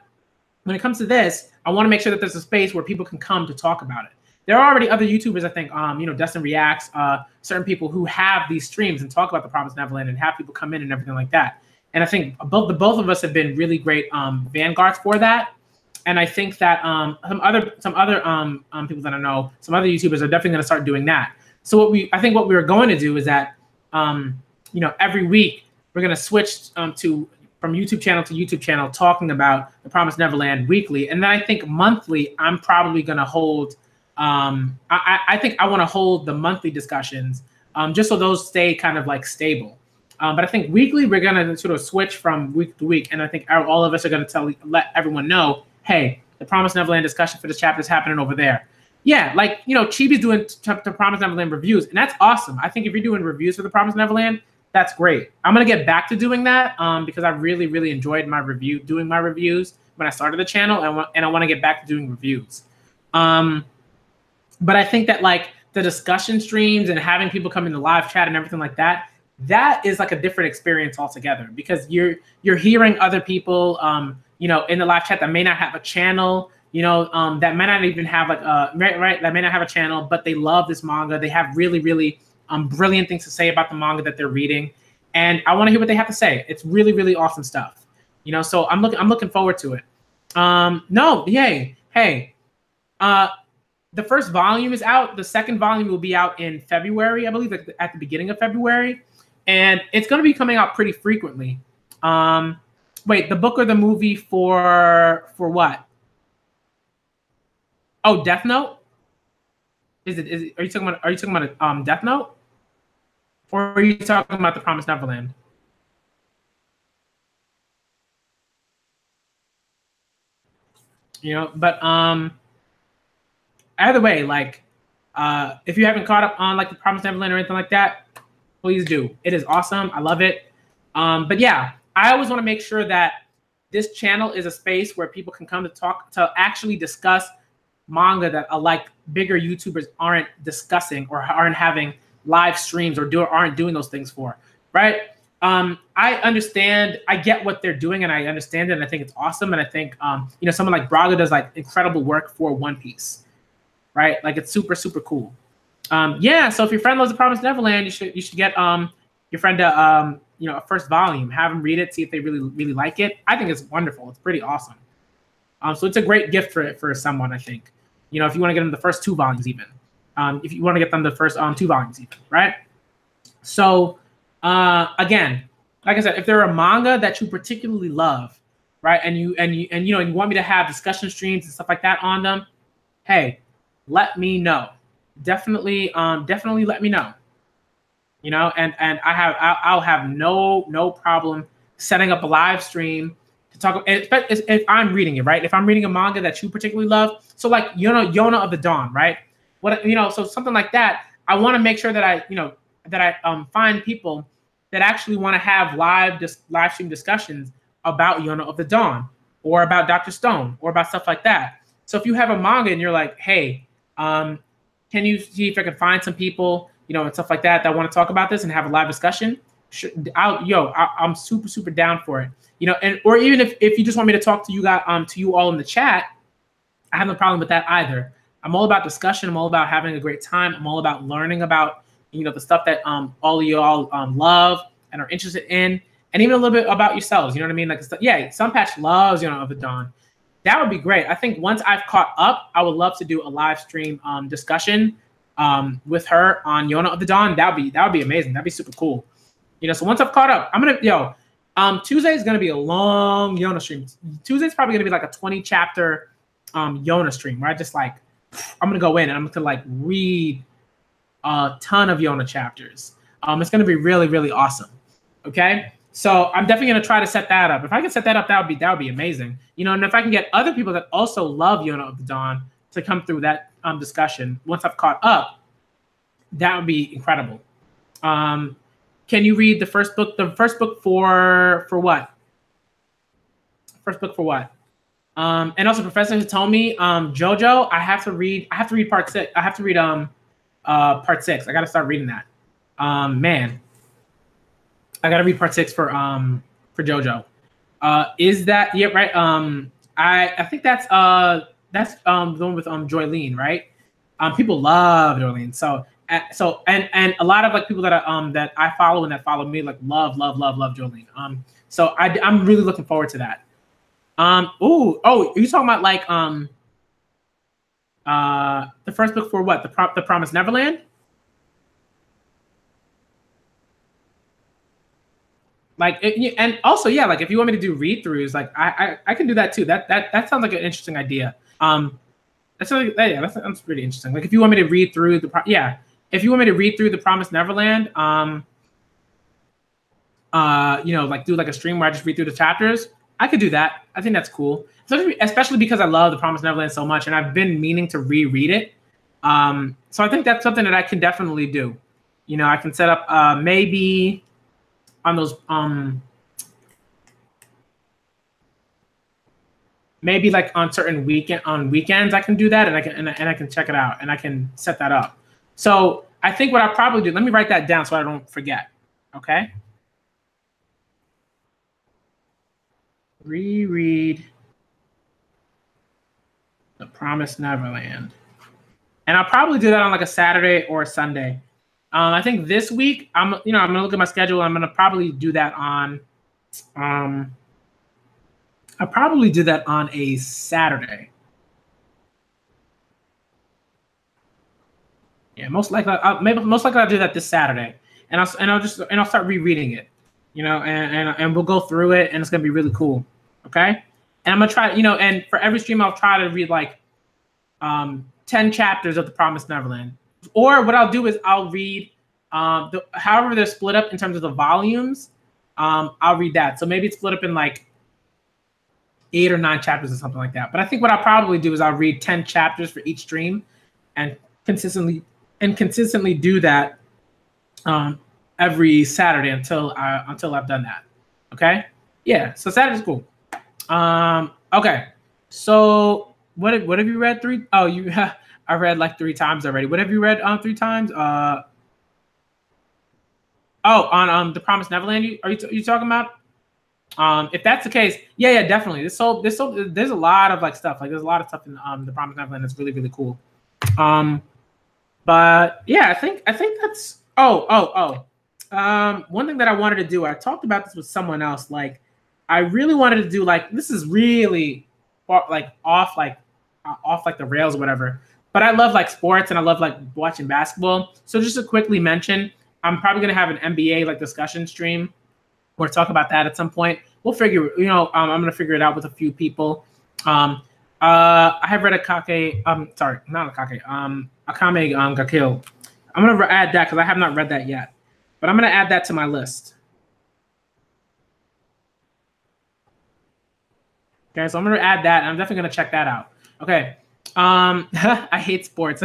when it comes to this, I want to make sure that there's a space where people can come to talk about it. There are already other YouTubers, I think, Dustin Reacts, certain people who have these streams and talk about the Promised Neverland and have people come in and everything like that. And I think both of us have been really great vanguards for that. And I think that some other people that I know, some other YouTubers are definitely going to start doing that. So I think what we were going to do is that every week we're going to switch from YouTube channel to YouTube channel talking about the Promised Neverland weekly. And then I think monthly, I'm probably going to hold, I think I want to hold the monthly discussions just so those stay kind of like stable. But I think weekly, we're going to sort of switch from week to week. And I think all of us are going to let everyone know, hey, the Promised Neverland discussion for this chapter is happening over there. Yeah, like, Chibi's doing the Promised Neverland reviews, and that's awesome. I think if you're doing reviews for the Promised Neverland, that's great. I'm going to get back to doing that because I really, really enjoyed doing my reviews when I started the channel, and I want to get back to doing reviews. But I think that like the discussion streams and having people come in the live chat and everything like that, that is like a different experience altogether because you're hearing other people, in the live chat that may not have a channel, that may not even have like that may not have a channel, but they love this manga. They have really, really brilliant things to say about the manga that they're reading, and I want to hear what they have to say. It's really, really awesome stuff, So I'm looking forward to it. The first volume is out. The second volume will be out in February, I believe, at the beginning of February, and it's going to be coming out pretty frequently. Wait, the book or the movie for what? Oh, Death Note. Are you talking about Death Note? Or are you talking about the Promised Neverland? But either way, like if you haven't caught up on like the Promised Neverland or anything like that, please do. It is awesome. I love it. But yeah, I always want to make sure that this channel is a space where people can come to actually discuss manga that like bigger YouTubers aren't discussing or aren't having live streams or aren't doing those things for, right? I understand, I get what they're doing, and I understand it, and I think it's awesome. And I think someone like Braga does like incredible work for One Piece, right? Like it's super, super cool. Yeah, so if your friend loves the Promised Neverland, you should get your friend a first volume, have them read it, see if they really, really like it. I think it's wonderful. It's pretty awesome. So it's a great gift for someone, I think. If you want to get them the first 2 volumes even. If you want to get them the first 2 volumes even, right? So again, like I said, if there are a manga that you particularly love, right, and you want me to have discussion streams and stuff like that on them, hey, let me know. Definitely let me know. And I'll have no problem setting up a live stream to talk. If I'm reading it, right? If I'm reading a manga that you particularly love, so like Yona of the Dawn, right? So something like that. I want to make sure that I find people that actually want to have live stream discussions about Yona of the Dawn or about Dr. Stone or about stuff like that. So if you have a manga and you're like, hey, Can you see if I can find some people, and stuff like that want to talk about this and have a live discussion? I'm super, super down for it. And or even if you just want me to talk to you guys, to you all in the chat, I have no problem with that either. I'm all about discussion. I'm all about having a great time. I'm all about learning about, the stuff that all of you all love and are interested in, and even a little bit about yourselves. You know what I mean? Like, yeah, Sunpatch loves, of the Dawn. That would be great. I think once I've caught up, I would love to do a live stream discussion with her on Yona of the Dawn. That would be amazing. That'd be super cool. So once I've caught up, I'm gonna Tuesday is gonna be a long Yona stream. Tuesday's probably gonna be like a 20 chapter Yona stream where I just I'm gonna go in and I'm gonna read a ton of Yona chapters. It's gonna be really, really awesome. Okay. So I'm definitely gonna try to set that up. If I can set that up, that would be amazing. And if I can get other people that also love Yona of the Dawn to come through that discussion once I've caught up, that would be incredible. Can you read the first book? The first book for what? First book for what? And also, Professor Hitomi, JoJo. I have to read part 6. I have to read part 6. I got to start reading that. Man, I got to read part 6 for JoJo. Is that right? I think that's the one with Joylene, right? People love Joylene. So and a lot of people that I follow and that follow me love Jolene. So I'm really looking forward to that. Are you talking about the first book for what? The Promised Neverland? And also if you want me to do read-throughs, I can do that too. That sounds like an interesting idea. That sounds pretty interesting. If you want me to read through if you want me to read through the Promised Neverland, do a stream where I just read through the chapters, I could do that. I think that's cool, especially because I love the Promised Neverland so much, and I've been meaning to reread it. So I think that's something that I can definitely do. I can set up maybe on those maybe on certain weekends I can do that, and I can check it out and I can set that up. So I think what I'll probably do, let me write that down so I don't forget. Okay. Reread The Promised Neverland. And I'll probably do that on a Saturday or a Sunday. I think this week I'm gonna look at my schedule. I'm gonna probably do that on I'll probably do that on a Saturday. Yeah, most likely I'll do that this Saturday, and I'll start rereading it, and we'll go through it, and it's gonna be really cool. Okay, and I'm gonna try, and for every stream I'll try to read 10 chapters of The Promised Neverland, or what I'll do is I'll read however they're split up in terms of the volumes. I'll read that, so maybe it's split up in 8 or 9 chapters or something like that. But I think what I'll probably do is I'll read 10 chapters for each stream, and consistently do that every Saturday until I've done that. Okay. Yeah. So Saturday's cool. Okay. So what have you read 3? Oh, I read 3 times already. What have you read 3 times? On The Promised Neverland. Are you talking about? If that's the case, yeah, definitely. There's a lot of stuff. There's a lot of stuff in The Promised Neverland that's really, really cool. But yeah, I think that's. One thing that I wanted to do, I talked about this with someone else. I really wanted to do this is really off the rails or whatever. But I love sports, and I love watching basketball. So just to quickly mention, I'm probably gonna have an NBA discussion stream or talk about that at some point. We'll figure. I'm gonna figure it out with a few people. I have read Akame ga Kill. I'm gonna add that because I have not read that yet, but I'm gonna add that to my list. Okay, so I'm gonna add that, and I'm definitely gonna check that out. Okay, I hate sports.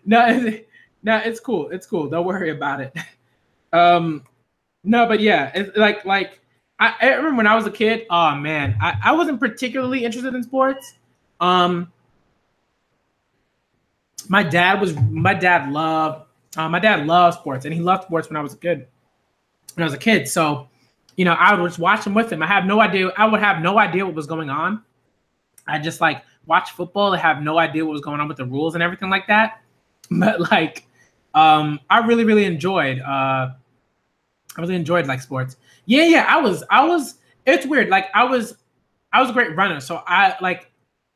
No, it's cool. It's cool. Don't worry about it. No, but yeah, it's I remember when I was a kid. Oh man, I wasn't particularly interested in sports. Um, my dad loved sports, and he loved sports when I was a kid. So, I would just watch him with him. I would have no idea what was going on. I just like watch football and have no idea what was going on with the rules and everything like that. But like, I really enjoyed. I really enjoyed like sports. Yeah. I was. It's weird. Like I was a great runner, so I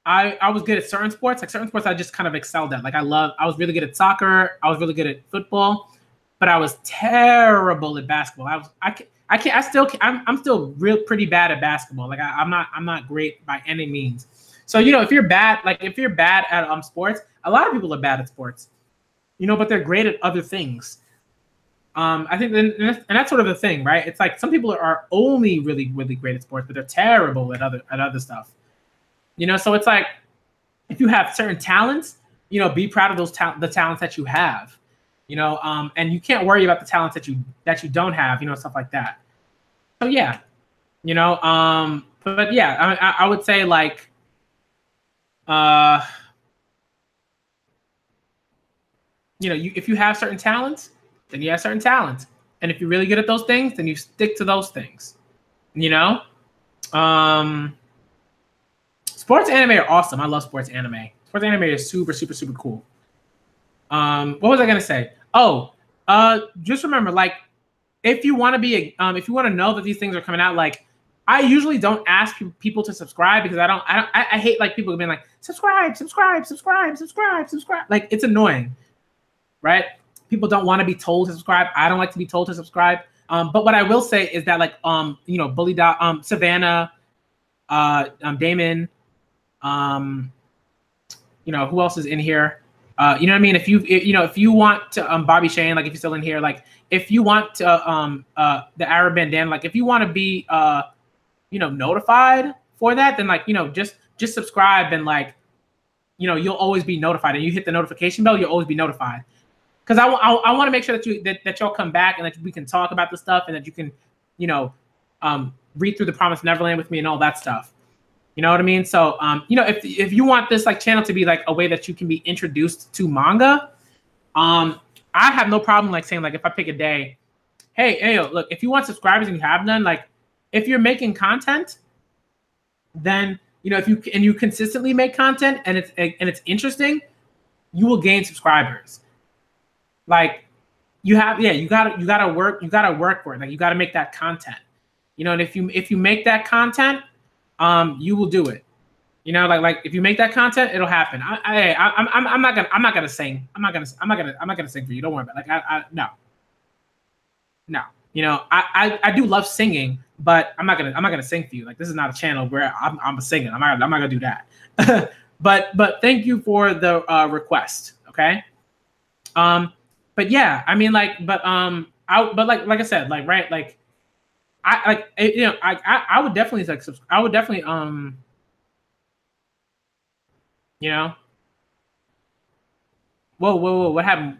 was good at certain sports. Like certain sports, I just kind of excelled at. Like I was really good at soccer. I was really good at football, but I was terrible at basketball. I can't. I'm still real pretty bad at basketball. Like I'm not great by any means. So if you're bad, at sports, a lot of people are bad at sports. But they're great at other things. I think, and that's sort of the thing, right? It's like some people are only really great at sports, but they're terrible at other stuff. So it's like if you have certain talents, be proud of the talents that you have, and you can't worry about the talents that you don't have, stuff like that. So yeah, but yeah, I would say like, if you have certain talents, then you have certain talents. And if you're really good at those things, then you stick to those things. Sports anime are awesome. I love sports anime. Sports anime is super cool. What was I gonna say? Oh, just remember, like, if you want to know that these things are coming out, like, I usually don't ask people to subscribe because I hate like people being like subscribe. Like it's annoying, right? People don't want to be told to subscribe. I don't like to be told to subscribe. But what I will say is that like Bully Savannah, Damon, who else is in here? You know what I mean? If you want to Bobby Shane, like if you're still in here, like if you want to the Arab bandana, like if you want to be notified for that, then like just subscribe and like you'll always be notified, and you hit the notification bell, you'll always be notified. Because I want to make sure that y'all come back and that we can talk about the stuff and that you can read through the Promised Neverland with me and all that stuff. You know what I mean? So if you want this like channel to be like a way that you can be introduced to manga, I have no problem like saying like if I pick a day, hey, look, if you want subscribers and you have none, like if you're making content, then if you consistently make content and it's interesting, you will gain subscribers. Like you gotta work for it. Like you gotta make that content, and if you make that content, you will do it. Like if you make that content, it'll happen. I'm not gonna sing. I'm not gonna sing for you. Don't worry about it. Like no. I do love singing, but I'm not gonna sing for you. Like this is not a channel where I'm a singer. I'm not gonna do that. but thank you for the request. Okay. But yeah, I mean, like, but like I said, like, right, like, I would definitely like, I would definitely, whoa, what happened?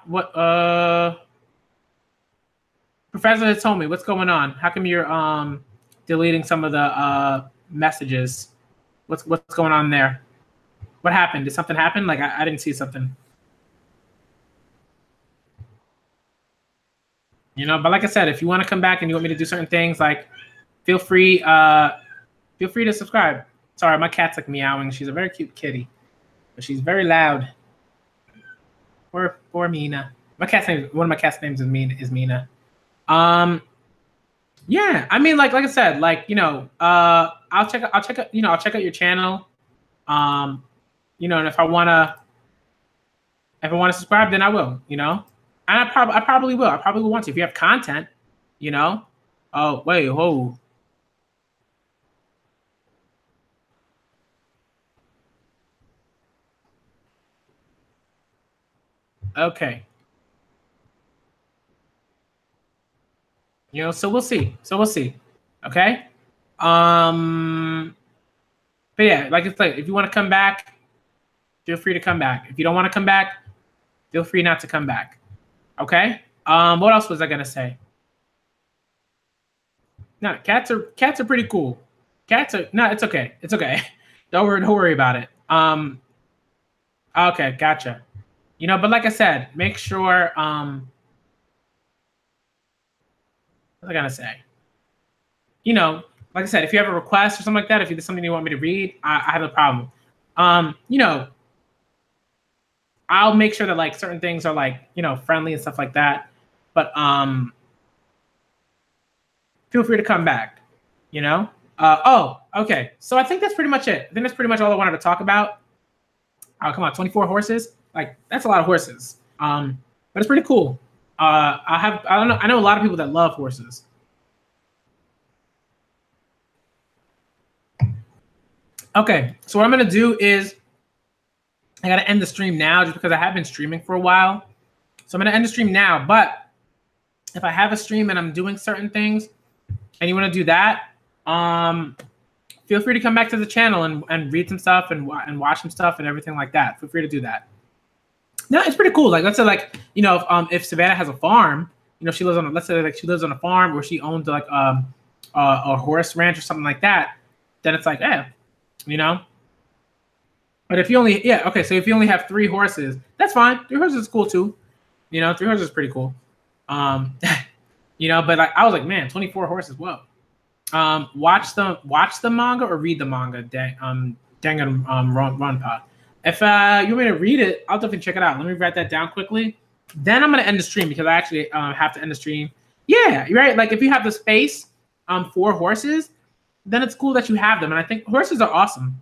What, Professor has told me what's going on. How come you're, deleting some of the, messages? What's going on there? What happened? Did something happen? Like, I didn't see something. But like I said, if you want to come back and you want me to do certain things, like feel free to subscribe. Sorry, my cat's like meowing. She's a very cute kitty, but she's very loud. Poor Mina. One of my cat's names is Mina. Yeah, I mean, like I said, like I'll check out your channel. And if I wanna subscribe, then I will. And I probably will. I probably will want to. If you have content, Oh, wait, whoa. Okay. So we'll see. Okay. But yeah, like it's like if you want to come back, feel free to come back. If you don't want to come back, feel free not to come back. Okay. What else was I gonna say? No, cats are pretty cool. No, it's okay. Don't worry about it. Okay, gotcha. You know, but like I said, make sure. What was I gonna say? You know, like I said, if you have a request or something like that, if there's something you want me to read, I have a problem. You know, I'll make sure that like certain things are like, you know, friendly and stuff like that. But feel free to come back, you know? Oh, okay. So I think that's pretty much it. I think that's pretty much all I wanted to talk about. Oh, come on, 24 horses? Like, that's a lot of horses. But it's pretty cool. I know a lot of people that love horses. Okay, so what I'm gonna do is I gotta end the stream now just because I have been streaming for a while. So I'm gonna end the stream now, but if I have a stream and I'm doing certain things and you wanna do that, feel free to come back to the channel and read some stuff and watch some stuff and everything like that. Feel free to do that. No, it's pretty cool. Like, let's say, like, you know, if Savannah has a farm, you know, she lives on, let's say, like, she lives on a farm or she owns like a horse ranch or something like that, then it's like, yeah, you know. But if you only, yeah, okay, so if you only have 3 horses, that's fine. 3 horses is cool too. You know, 3 horses is pretty cool. You know, but like, I was like, man, 24 horses, whoa. Watch the manga or read the manga, Ronpa. If you want me to read it, I'll definitely check it out. Let me write that down quickly. Then I'm gonna end the stream because I actually have to end the stream. Yeah, you're right. Like if you have the space for horses, then it's cool that you have them. And I think horses are awesome.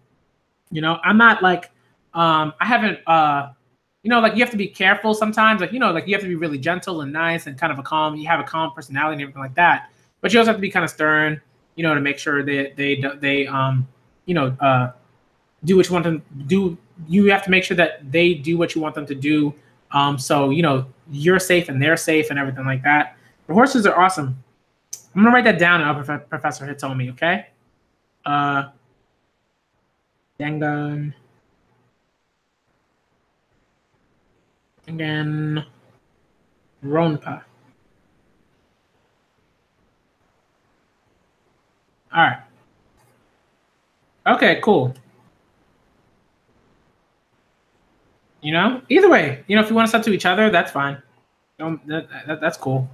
You know, I'm not like I haven't you know, like you have to be careful sometimes. Like, you know, like you have to be really gentle and nice and kind of you have a calm personality and everything like that. But you also have to be kind of stern, you know, to make sure they you know, do what you want them to do. You have to make sure that they do what you want them to do. So, you know, you're safe and they're safe and everything like that. The horses are awesome. I'm gonna write that down. Professor had told me, okay? Dangan. Again, Ronpa. All right. Okay, cool. You know, either way, you know, if you want to sub to each other, that's fine. That's cool.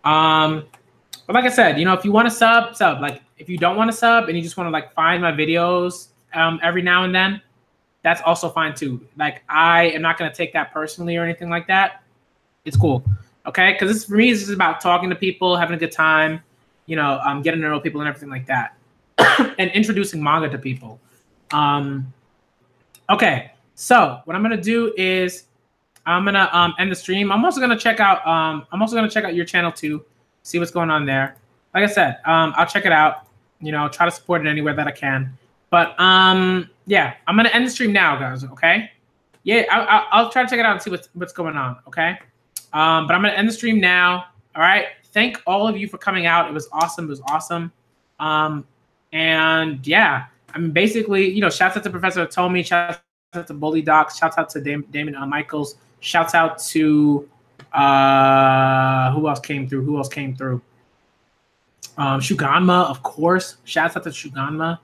But like I said, you know, if you want to sub. Like, if you don't want to sub and you just want to like find my videos every now and then, that's also fine too. Like, I am not gonna take that personally or anything like that. It's cool, okay? Because this for me is just about talking to people, having a good time, you know, getting to know people and everything like that, and introducing manga to people. Okay, so what I'm gonna do is I'm gonna end the stream. I'm also gonna check out your channel too, see what's going on there. Like I said, I'll check it out. You know, try to support it anywhere that I can. But yeah, I'm gonna end the stream now, guys. Okay? Yeah, I'll try to check it out and see what's going on. Okay? But I'm gonna end the stream now. All right. Thank all of you for coming out. It was awesome. It was awesome. And yeah, I mean, basically, you know, shouts out to Professor Tomy, shouts out to Bully Docs, shouts out to Damon Michaels, shouts out to who else came through? Shuganma, of course. Shouts out to Shuganma.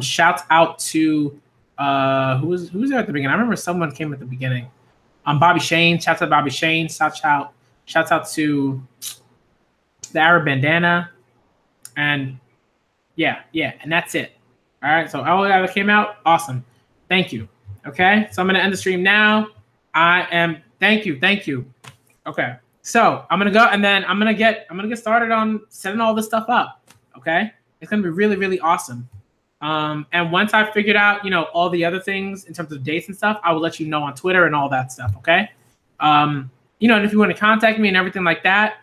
Shouts out to who was there at the beginning? I remember someone came at the beginning. Bobby Shane. Shouts out to Bobby Shane. Shouts out to the Arab Bandana. And yeah, and that's it. All right, so all that came out, awesome. Thank you. Okay, so I'm gonna end the stream now. Thank you. Okay, so I'm gonna go and then I'm gonna get started on setting all this stuff up. Okay, it's gonna be really, really awesome. And once I've figured out, you know, all the other things in terms of dates and stuff, I will let you know on Twitter and all that stuff. Okay, you know, and if you want to contact me and everything like that,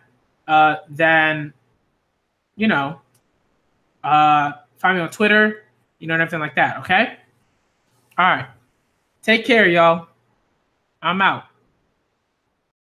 then, you know, find me on Twitter, you know, and everything like that. Okay. All right. Take care, y'all. I'm out.